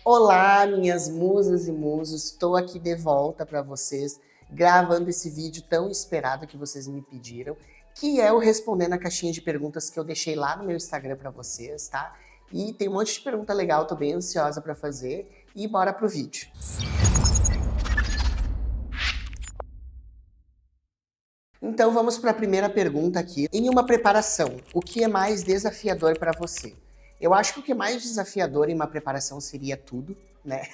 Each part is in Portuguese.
Olá, minhas musas e musos, estou aqui de volta para vocês, gravando esse vídeo tão esperado que vocês me pediram, que é o respondendo a caixinha de perguntas que eu deixei lá no meu Instagram para vocês, tá? E tem um monte de pergunta legal, tô bem ansiosa para fazer, e bora pro vídeo. Então vamos para a primeira pergunta aqui. Em uma preparação, o que é mais desafiador para você? Eu acho que o que é mais desafiador em uma preparação seria tudo, né?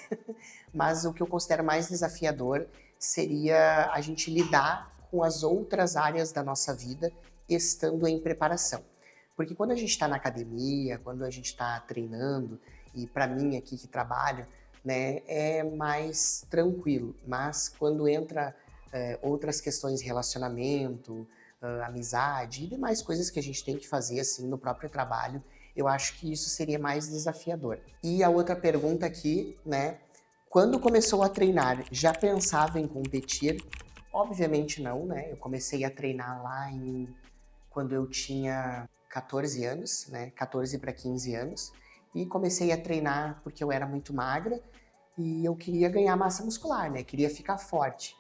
Mas o que eu considero mais desafiador seria a gente lidar com as outras áreas da nossa vida estando em preparação. Porque quando a gente está na academia, quando a gente está treinando, e para mim aqui que trabalho, né, é mais tranquilo. Mas quando entra outras questões de relacionamento, amizade e demais coisas que a gente tem que fazer assim no próprio trabalho, eu acho que isso seria mais desafiador. E a outra pergunta aqui, né? Quando começou a treinar, já pensava em competir? Obviamente não, né? Eu comecei a treinar quando eu tinha 14 anos, né? 14 para 15 anos. E comecei a treinar porque eu era muito magra e eu queria ganhar massa muscular, né? Queria ficar forte.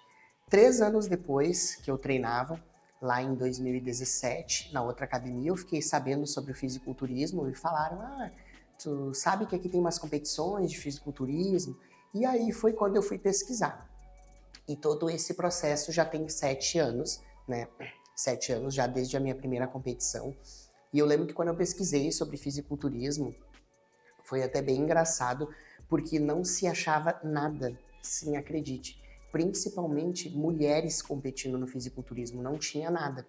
3 anos depois que eu treinava, lá em 2017, na outra academia, eu fiquei sabendo sobre o fisiculturismo e falaram, tu sabe que aqui tem umas competições de fisiculturismo? E aí foi quando eu fui pesquisar. E todo esse processo já tem 7 anos, né? 7 anos já desde a minha primeira competição. E eu lembro que quando eu pesquisei sobre fisiculturismo, foi até bem engraçado, porque não se achava nada, sim, acredite. Principalmente mulheres competindo no fisiculturismo, não tinha nada.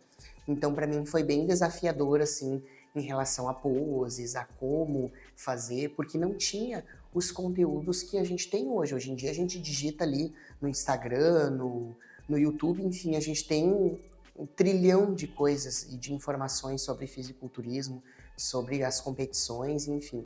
Então, para mim, foi bem desafiador, assim, em relação a poses, a como fazer, porque não tinha os conteúdos que a gente tem hoje. Hoje em dia, a gente digita ali no Instagram, no YouTube, enfim, a gente tem um trilhão de coisas e de informações sobre fisiculturismo, sobre as competições, enfim.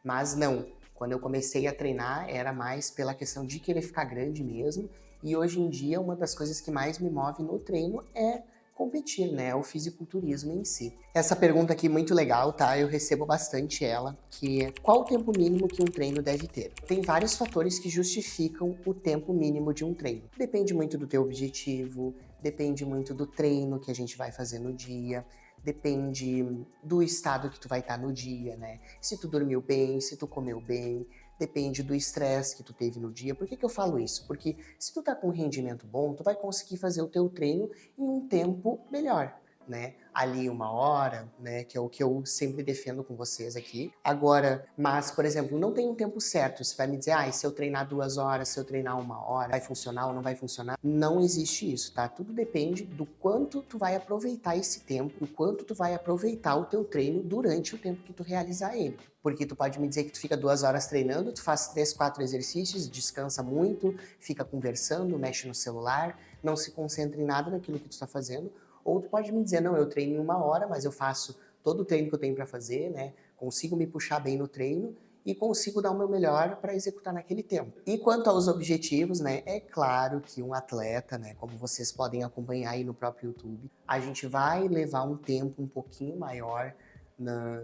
Mas não, quando eu comecei a treinar era mais pela questão de querer ficar grande mesmo, e hoje em dia uma das coisas que mais me move no treino é competir, né? O fisiculturismo em si. Essa pergunta aqui é muito legal, tá? Eu recebo bastante ela, que é qual o tempo mínimo que um treino deve ter? Tem vários fatores que justificam o tempo mínimo de um treino. Depende muito do teu objetivo, depende muito do treino que a gente vai fazer no dia, depende do estado que tu vai estar no dia, né? Se tu dormiu bem, se tu comeu bem, depende do estresse que tu teve no dia. Por que que eu falo isso? Porque se tu tá com um rendimento bom, tu vai conseguir fazer o teu treino em um tempo melhor, né? Ali 1 hora, né? Que é o que eu sempre defendo com vocês aqui. Agora, mas, por exemplo, não tem um tempo certo. Você vai me dizer, se eu treinar 2 horas, se eu treinar 1 hora, vai funcionar ou não vai funcionar? Não existe isso, tá? Tudo depende do quanto tu vai aproveitar esse tempo, do quanto tu vai aproveitar o teu treino durante o tempo que tu realizar ele. Porque tu pode me dizer que tu fica 2 horas treinando, tu faz 3, 4 exercícios, descansa muito, fica conversando, mexe no celular, não se concentra em nada naquilo que tu está fazendo. Ou tu pode me dizer, não, eu treino em 1 hora, mas eu faço todo o treino que eu tenho para fazer, né? Consigo me puxar bem no treino e consigo dar o meu melhor para executar naquele tempo. E quanto aos objetivos, né, é claro que um atleta, né, como vocês podem acompanhar aí no próprio YouTube, a gente vai levar um tempo um pouquinho maior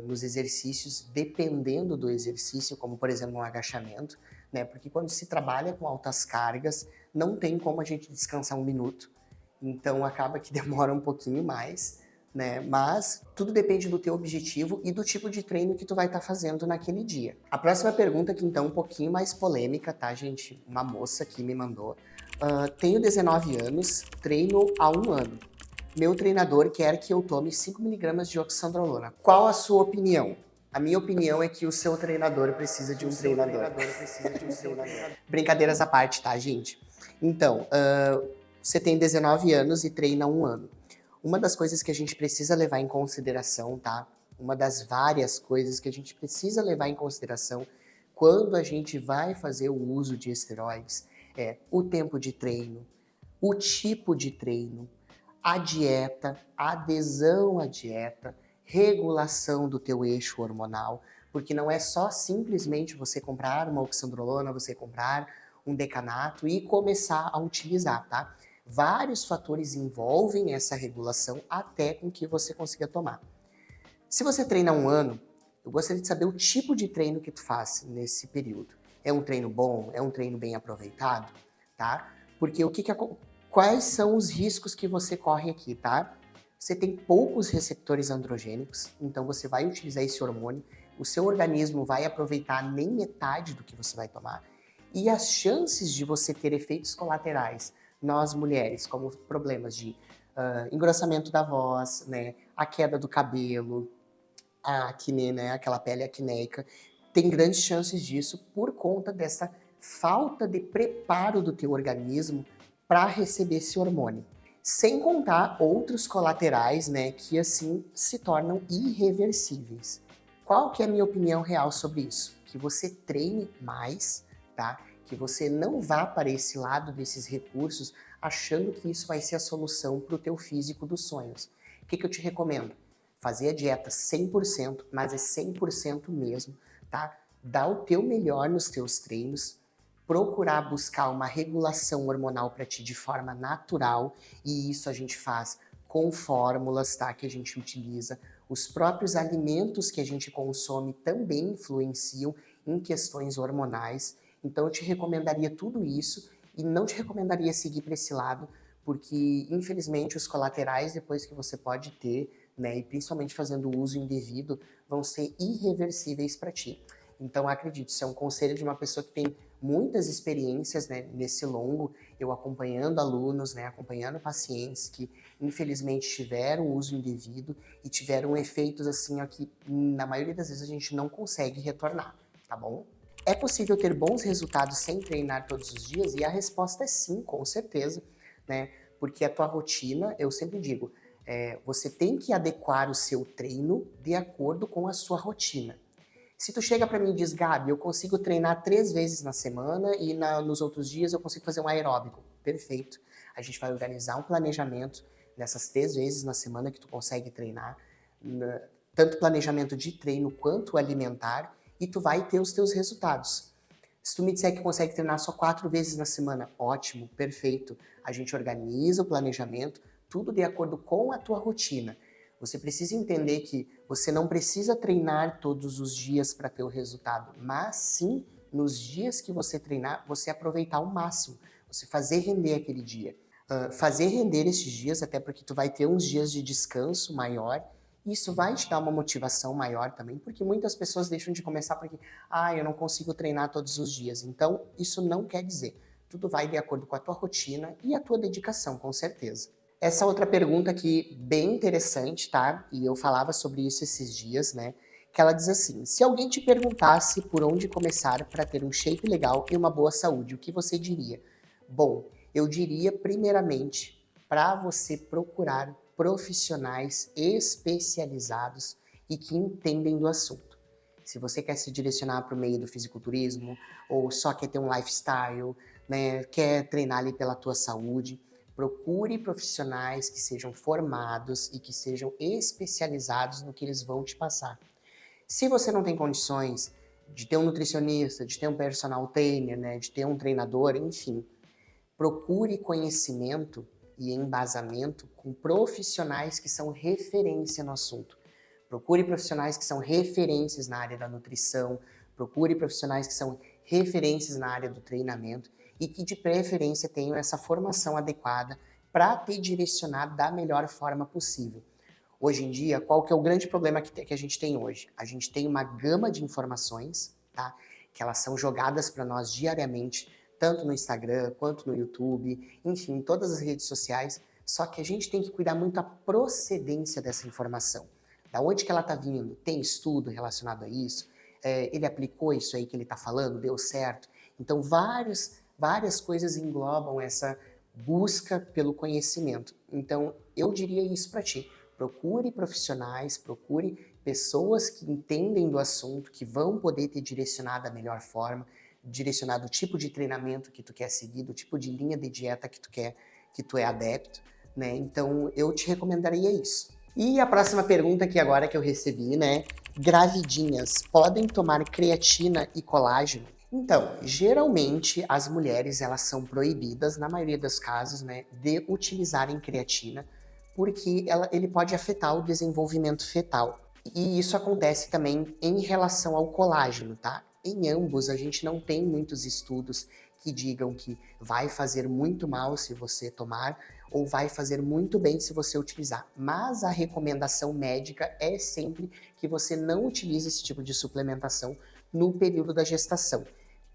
nos exercícios, dependendo do exercício, como por exemplo um agachamento, né, porque quando se trabalha com altas cargas, não tem como a gente descansar 1 minuto, então acaba que demora um pouquinho mais, né? Mas tudo depende do teu objetivo e do tipo de treino que tu vai estar fazendo naquele dia. A próxima pergunta aqui então é um pouquinho mais polêmica, tá, gente? Uma moça aqui me mandou. Tenho 19 anos, treino há 1 ano. Meu treinador quer que eu tome 5 miligramas de oxandrolona. Qual a sua opinião? A minha opinião é que o seu treinador precisa de um treinador. Brincadeiras à parte, tá, gente? Então, você tem 19 anos e treina há 1 ano. Uma das coisas que a gente precisa levar em consideração, tá? Uma das várias coisas que a gente precisa levar em consideração quando a gente vai fazer o uso de esteroides é o tempo de treino, o tipo de treino, a dieta, a adesão à dieta, regulação do teu eixo hormonal, porque não é só simplesmente você comprar uma oxandrolona, você comprar um decanato e começar a utilizar, tá? Vários fatores envolvem essa regulação até com que você consiga tomar. Se você treina 1 ano, eu gostaria de saber o tipo de treino que tu faz nesse período. É um treino bom? É um treino bem aproveitado? Tá? Porque quais são os riscos que você corre aqui, tá? Você tem poucos receptores androgênicos, então você vai utilizar esse hormônio, o seu organismo vai aproveitar nem metade do que você vai tomar, e as chances de você ter efeitos colaterais, nós mulheres, como problemas de engrossamento da voz, né, a queda do cabelo, a acne, né, aquela pele acneica, tem grandes chances disso por conta dessa falta de preparo do teu organismo para receber esse hormônio. Sem contar outros colaterais, né, que assim se tornam irreversíveis. Qual que é a minha opinião real sobre isso? Que você treine mais, tá? Que você não vá para esse lado desses recursos achando que isso vai ser a solução para o teu físico dos sonhos. O que eu te recomendo? Fazer a dieta 100%, mas é 100% mesmo, tá? Dá o teu melhor nos teus treinos, procurar buscar uma regulação hormonal para ti de forma natural, e isso a gente faz com fórmulas, tá? Que a gente utiliza. Os próprios alimentos que a gente consome também influenciam em questões hormonais. Então eu te recomendaria tudo isso e não te recomendaria seguir para esse lado, porque infelizmente os colaterais depois que você pode ter, né, e principalmente fazendo uso indevido, vão ser irreversíveis para ti. Então acredite, isso é um conselho de uma pessoa que tem muitas experiências, né, nesse longo, eu acompanhando alunos, né, acompanhando pacientes que infelizmente tiveram uso indevido e tiveram efeitos assim ó, que na maioria das vezes a gente não consegue retornar, tá bom? É possível ter bons resultados sem treinar todos os dias? E a resposta é sim, com certeza, né? Porque a tua rotina, eu sempre digo, você tem que adequar o seu treino de acordo com a sua rotina. Se tu chega para mim e diz, Gabi, eu consigo treinar 3 vezes na semana e nos outros dias eu consigo fazer um aeróbico. Perfeito. A gente vai organizar um planejamento nessas 3 vezes na semana que tu consegue treinar, tanto planejamento de treino quanto alimentar, e tu vai ter os teus resultados. Se tu me disser que consegue treinar só 4 vezes na semana, ótimo, perfeito. A gente organiza o planejamento, tudo de acordo com a tua rotina. Você precisa entender que você não precisa treinar todos os dias para ter o resultado, mas sim, nos dias que você treinar, você aproveitar ao máximo, você fazer render aquele dia. Fazer render esses dias, até porque tu vai ter uns dias de descanso maior, e isso vai te dar uma motivação maior também, porque muitas pessoas deixam de começar porque, eu não consigo treinar todos os dias. Então, isso não quer dizer. Tudo vai de acordo com a tua rotina e a tua dedicação, com certeza. Essa outra pergunta aqui, bem interessante, tá? E eu falava sobre isso esses dias, né? Que ela diz assim: se alguém te perguntasse por onde começar para ter um shape legal e uma boa saúde, o que você diria? Bom, eu diria primeiramente para você procurar profissionais especializados e que entendem do assunto. Se você quer se direcionar para o meio do fisiculturismo ou só quer ter um lifestyle, né, quer treinar ali pela tua saúde, procure profissionais que sejam formados e que sejam especializados no que eles vão te passar. Se você não tem condições de ter um nutricionista, de ter um personal trainer, né, de ter um treinador, enfim, procure conhecimento e embasamento com profissionais que são referência no assunto. Procure profissionais que são referências na área da nutrição, procure profissionais que são referências na área do treinamento e que de preferência tenham essa formação adequada para te direcionar da melhor forma possível. Hoje em dia, qual que é o grande problema que a gente tem hoje? A gente tem uma gama de informações, tá? Que elas são jogadas para nós diariamente, tanto no Instagram, quanto no YouTube, enfim, em todas as redes sociais, só que a gente tem que cuidar muito da procedência dessa informação. Da onde que ela está vindo? Tem estudo relacionado a isso? Ele aplicou isso aí que ele está falando? Deu certo? Então, várias coisas englobam essa busca pelo conhecimento. Então, eu diria isso para ti. Procure profissionais, procure pessoas que entendem do assunto, que vão poder te direcionar da melhor forma, direcionar do tipo de treinamento que tu quer seguir, do tipo de linha de dieta que tu quer, que tu é adepto, né? Então, eu te recomendaria isso. E a próxima pergunta aqui agora que eu recebi, né? Gravidinhas podem tomar creatina e colágeno? Então, geralmente as mulheres elas são proibidas, na maioria dos casos, né, de utilizarem creatina, porque ele pode afetar o desenvolvimento fetal. E isso acontece também em relação ao colágeno, tá? Em ambos, a gente não tem muitos estudos que digam que vai fazer muito mal se você tomar ou vai fazer muito bem se você utilizar. Mas a recomendação médica é sempre que você não utilize esse tipo de suplementação no período da gestação,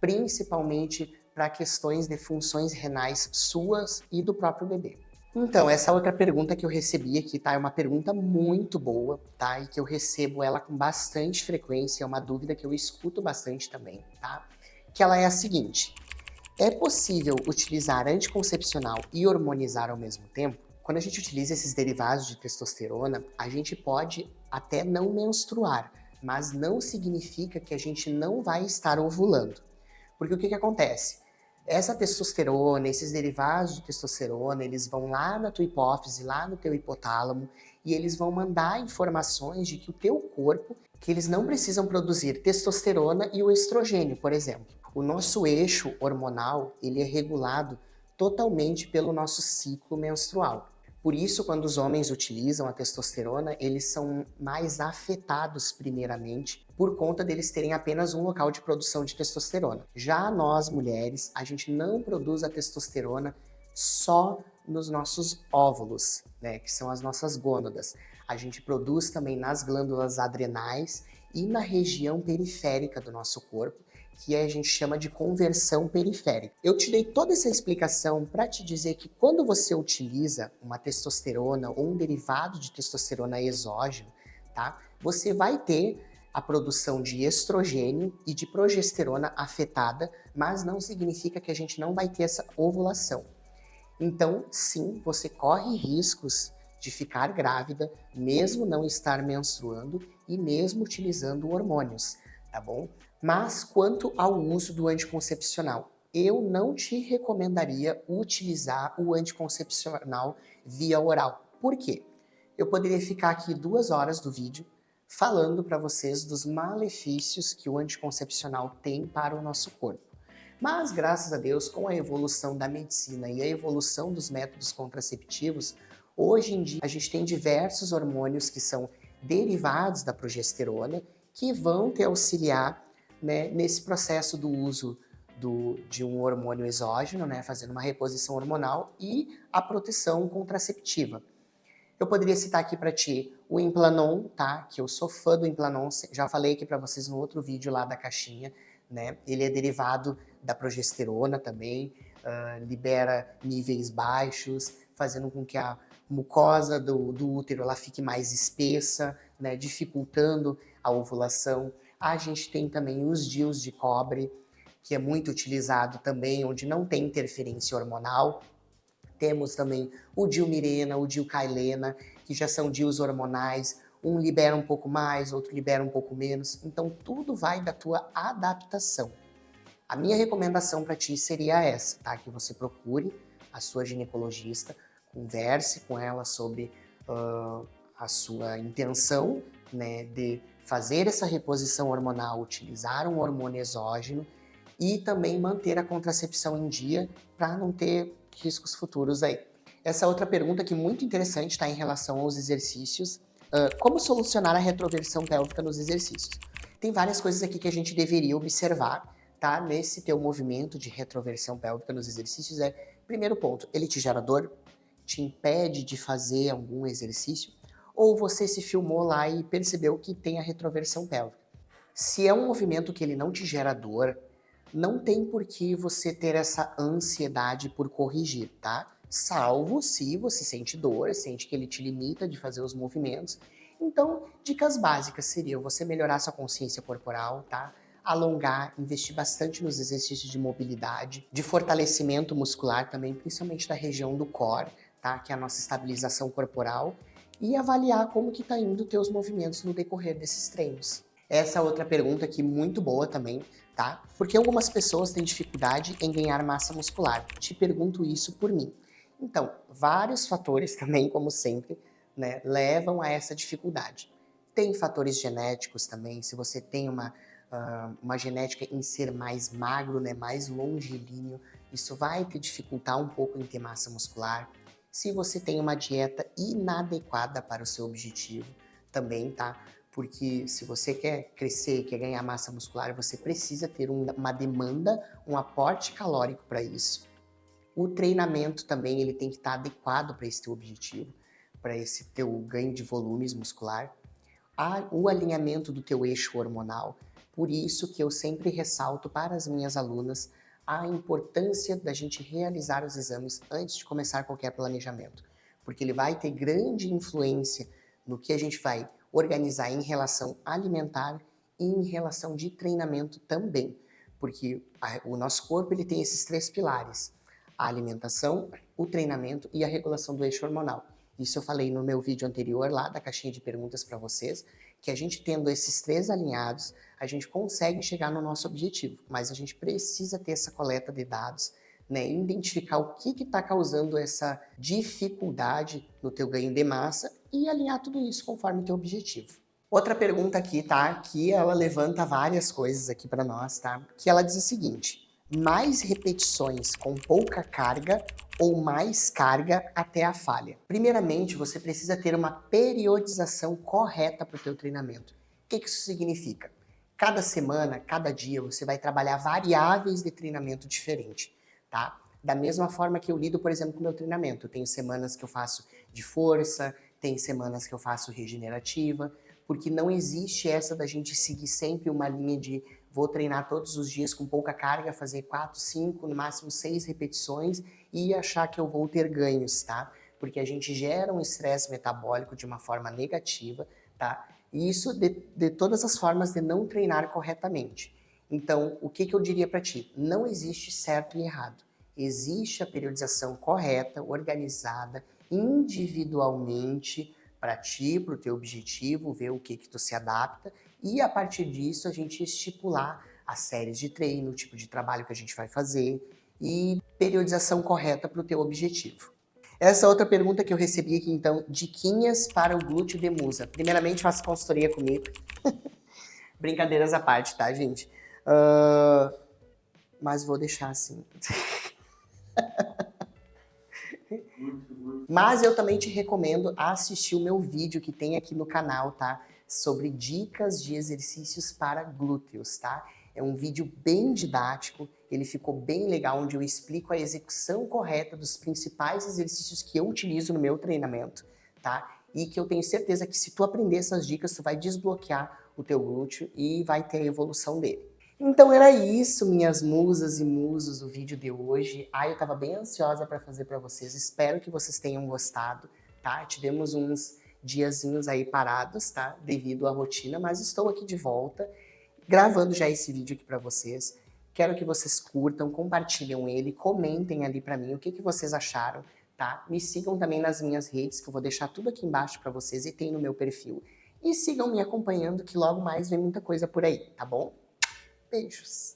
principalmente para questões de funções renais suas e do próprio bebê. Então, essa outra pergunta que eu recebi aqui, tá? É uma pergunta muito boa, tá? E que eu recebo ela com bastante frequência, é uma dúvida que eu escuto bastante também, tá? Que ela é a seguinte: é possível utilizar anticoncepcional e hormonizar ao mesmo tempo? Quando a gente utiliza esses derivados de testosterona, a gente pode até não menstruar, mas não significa que a gente não vai estar ovulando. Porque o que acontece? Essa testosterona, esses derivados de testosterona, eles vão lá na tua hipófise, lá no teu hipotálamo, e eles vão mandar informações de que o teu corpo, que eles não precisam produzir testosterona e o estrogênio, por exemplo. O nosso eixo hormonal, ele é regulado totalmente pelo nosso ciclo menstrual. Por isso, quando os homens utilizam a testosterona, eles são mais afetados primeiramente por conta deles terem apenas um local de produção de testosterona. Já nós, mulheres, a gente não produz a testosterona só nos nossos óvulos, né, que são as nossas gônadas. A gente produz também nas glândulas adrenais e na região periférica do nosso corpo, que a gente chama de conversão periférica. Eu te dei toda essa explicação para te dizer que quando você utiliza uma testosterona ou um derivado de testosterona exógeno, tá? Você vai ter a produção de estrogênio e de progesterona afetada, mas não significa que a gente não vai ter essa ovulação. Então, sim, você corre riscos de ficar grávida, mesmo não estar menstruando e mesmo utilizando hormônios, tá bom? Mas quanto ao uso do anticoncepcional, eu não te recomendaria utilizar o anticoncepcional via oral. Por quê? Eu poderia ficar aqui 2 horas do vídeo falando para vocês dos malefícios que o anticoncepcional tem para o nosso corpo. Mas, graças a Deus, com a evolução da medicina e a evolução dos métodos contraceptivos, hoje em dia a gente tem diversos hormônios que são derivados da progesterona que vão te auxiliar, né, nesse processo do uso de um hormônio exógeno, né, fazendo uma reposição hormonal e a proteção contraceptiva. Eu poderia citar aqui para ti o Implanon, tá? Que eu sou fã do Implanon, já falei aqui para vocês no outro vídeo lá da caixinha, né? Ele é derivado da progesterona também, libera níveis baixos, fazendo com que a mucosa do útero ela fique mais espessa, né? Dificultando a ovulação. A gente tem também os DIUs de cobre, que é muito utilizado também, onde não tem interferência hormonal. Temos também o Dilmirena, o Dilcailena, que já são DIUs hormonais. Um libera um pouco mais, outro libera um pouco menos. Então, tudo vai da tua adaptação. A minha recomendação para ti seria essa, tá? Que você procure a sua ginecologista, converse com ela sobre a sua intenção, né, de fazer essa reposição hormonal, utilizar um hormônio exógeno e também manter a contracepção em dia para não ter riscos futuros aí. Essa outra pergunta que é muito interessante está em relação aos exercícios. Como solucionar a retroversão pélvica nos exercícios? Tem várias coisas aqui que a gente deveria observar, tá? Nesse teu movimento de retroversão pélvica nos exercícios primeiro ponto, ele te gera dor? Te impede de fazer algum exercício? Ou você se filmou lá e percebeu que tem a retroversão pélvica? Se é um movimento que ele não te gera dor, não tem por que você ter essa ansiedade por corrigir, tá? Salvo se você sente dor, sente que ele te limita de fazer os movimentos. Então, dicas básicas seriam você melhorar sua consciência corporal, tá? Alongar, investir bastante nos exercícios de mobilidade, de fortalecimento muscular também, principalmente da região do core, tá? Que é a nossa estabilização corporal, e avaliar como que tá indo teus movimentos no decorrer desses treinos. Essa é outra pergunta aqui muito boa também, tá? Porque algumas pessoas têm dificuldade em ganhar massa muscular. Te pergunto isso por mim. Então, vários fatores também, como sempre, né, levam a essa dificuldade. Tem fatores genéticos também, se você tem uma genética em ser mais magro, né, mais longilíneo, isso vai te dificultar um pouco em ter massa muscular. Se você tem uma dieta inadequada para o seu objetivo, também, tá? Porque se você quer crescer, quer ganhar massa muscular, você precisa ter uma demanda, um aporte calórico para isso. O treinamento também ele tem que estar adequado para esse teu objetivo, para esse teu ganho de volumes muscular. O alinhamento do teu eixo hormonal. Por isso que eu sempre ressalto para as minhas alunas a importância da gente realizar os exames antes de começar qualquer planejamento, porque ele vai ter grande influência no que a gente vai organizar em relação alimentar e em relação de treinamento também, porque o nosso corpo ele tem esses 3 pilares: a alimentação, o treinamento e a regulação do eixo hormonal. Isso eu falei no meu vídeo anterior lá da caixinha de perguntas para vocês, que a gente tendo esses 3 alinhados, a gente consegue chegar no nosso objetivo, mas a gente precisa ter essa coleta de dados, né, identificar o que está causando essa dificuldade no teu ganho de massa e alinhar tudo isso conforme o teu objetivo. Outra pergunta aqui, tá? Que ela levanta várias coisas aqui para nós, tá? Que ela diz o seguinte: mais repetições com pouca carga ou mais carga até a falha? Primeiramente, você precisa ter uma periodização correta para o teu treinamento. O que isso significa? Cada semana, cada dia, você vai trabalhar variáveis de treinamento diferente, tá? Da mesma forma que eu lido, por exemplo, com o meu treinamento. Eu tenho semanas que eu faço de força, tem semanas que eu faço regenerativa, porque não existe essa da gente seguir sempre uma linha de vou treinar todos os dias com pouca carga, fazer 4, 5, no máximo 6 repetições e achar que eu vou ter ganhos, tá? Porque a gente gera um estresse metabólico de uma forma negativa, tá? E isso de todas as formas de não treinar corretamente. Então, o que eu diria para ti? Não existe certo e errado. Existe a periodização correta, organizada, individualmente, para ti, para o teu objetivo, ver o que tu se adapta e a partir disso a gente estipular as séries de treino, o tipo de trabalho que a gente vai fazer e periodização correta para o teu objetivo. Essa outra pergunta que eu recebi aqui então, diquinhas para o glúteo de musa. Primeiramente, faça consultoria comigo. Brincadeiras à parte, tá, gente? Mas vou deixar assim. Mas eu também te recomendo assistir o meu vídeo que tem aqui no canal, tá? Sobre dicas de exercícios para glúteos, tá? É um vídeo bem didático, ele ficou bem legal, onde eu explico a execução correta dos principais exercícios que eu utilizo no meu treinamento, tá? E que eu tenho certeza que se tu aprender essas dicas, tu vai desbloquear o teu glúteo e vai ter a evolução dele. Então era isso, minhas musas e musos, o vídeo de hoje. Eu tava bem ansiosa para fazer para vocês. Espero que vocês tenham gostado, tá? Tivemos uns diazinhos aí parados, tá? Devido à rotina, mas estou aqui de volta, gravando já esse vídeo aqui para vocês. Quero que vocês curtam, compartilhem ele, comentem ali para mim o que vocês acharam, tá? Me sigam também nas minhas redes, que eu vou deixar tudo aqui embaixo para vocês e tem no meu perfil. E sigam me acompanhando, que logo mais vem muita coisa por aí, tá bom? Beijos!